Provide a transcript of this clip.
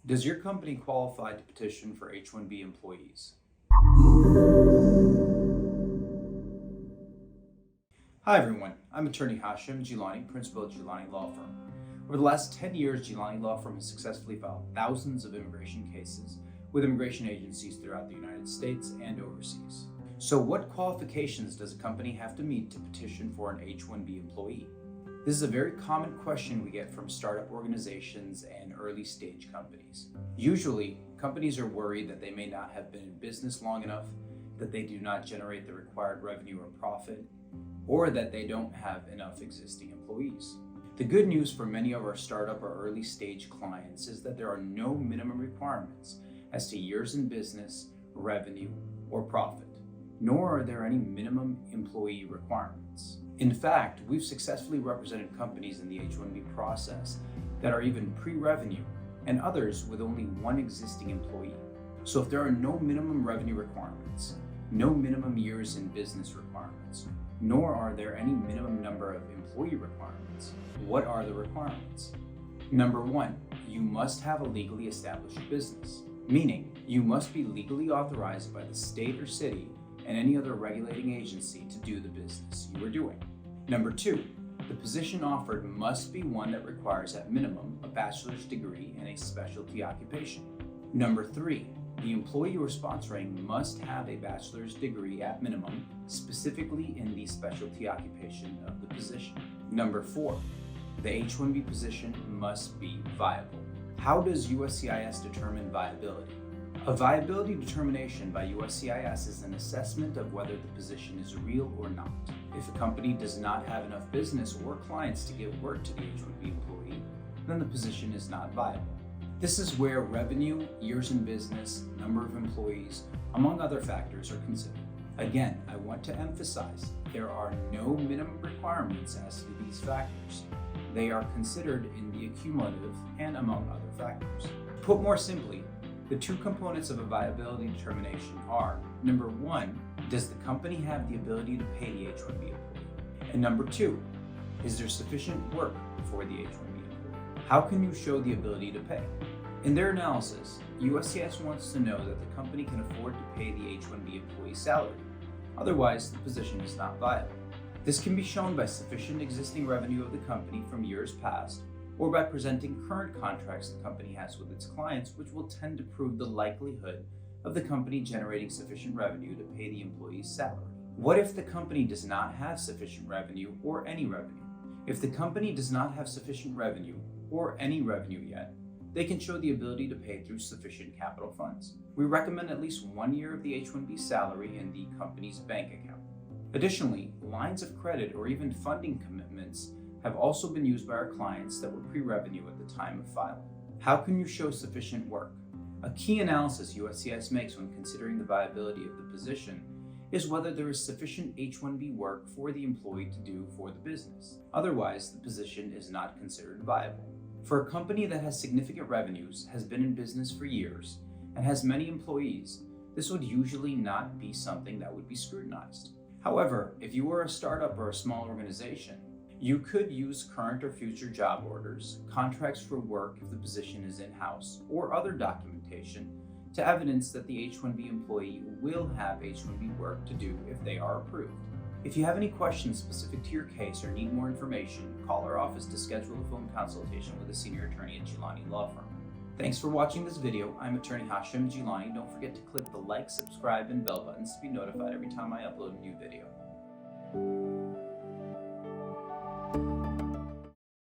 Does your company qualify to petition for H-1B employees? Hi everyone, I'm attorney Hashim Gilani, principal at Gilani Law Firm. Over the last 10 years, Gilani Law Firm has successfully filed thousands of immigration cases with immigration agencies throughout the United States and overseas. So what qualifications does a company have to meet to petition for an H-1B employee? This is a very common question we get from startup organizations and early stage companies. Usually, companies are worried that they may not have been in business long enough, that they do not generate the required revenue or profit, or that they don't have enough existing employees. The good news for many of our startup or early stage clients is that there are no minimum requirements as to years in business, revenue, or profit, nor are there any minimum employee requirements. In fact, we've successfully represented companies in the H-1B process that are even pre-revenue and others with only one existing employee. So if there are no minimum revenue requirements, no minimum years in business requirements, nor are there any minimum number of employee requirements, what are the requirements? Number one, you must have a legally established business, meaning you must be legally authorized by the state or city and any other regulating agency to do the business you are doing. Number two, the position offered must be one that requires at minimum a bachelor's degree in a specialty occupation. Number three, the employee you are sponsoring must have a bachelor's degree at minimum, specifically in the specialty occupation of the position. Number four, the H-1B position must be viable. How does USCIS determine viability? A viability determination by USCIS is an assessment of whether the position is real or not. If a company does not have enough business or clients to give work to the H-1B employee, then the position is not viable. This is where revenue, years in business, number of employees, among other factors are considered. Again, I want to emphasize there are no minimum requirements as to these factors. They are considered in the accumulative and among other factors. Put more simply, the two components of a viability determination are, number one, does the company have the ability to pay the H-1B employee? And number two, is there sufficient work for the H-1B employee? How can you show the ability to pay? In their analysis, USCIS wants to know that the company can afford to pay the H-1B employee's salary. Otherwise, the position is not viable. This can be shown by sufficient existing revenue of the company from years past, or by presenting current contracts the company has with its clients, which will tend to prove the likelihood of the company generating sufficient revenue to pay the employee's salary. What if the company does not have sufficient revenue or any revenue? If the company does not have sufficient revenue or any revenue yet, they can show the ability to pay through sufficient capital funds. We recommend at least 1 year of the H-1B salary in the company's bank account. Additionally, lines of credit or even funding commitments have also been used by our clients that were pre-revenue at the time of filing. How can you show sufficient work? A key analysis USCIS makes when considering the viability of the position is whether there is sufficient H-1B work for the employee to do for the business. Otherwise, the position is not considered viable. For a company that has significant revenues, has been in business for years, and has many employees, this would usually not be something that would be scrutinized. However, if you are a startup or a small organization, you could use current or future job orders, contracts for work if the position is in-house, or other documentation to evidence that the H-1B employee will have H-1B work to do if they are approved. If you have any questions specific to your case or need more information, call our office to schedule a phone consultation with a senior attorney at Gilani Law Firm. Thanks for watching this video. I'm attorney Hashim Gilani. Don't forget to click the like, subscribe, and bell buttons to be notified every time I upload a new video.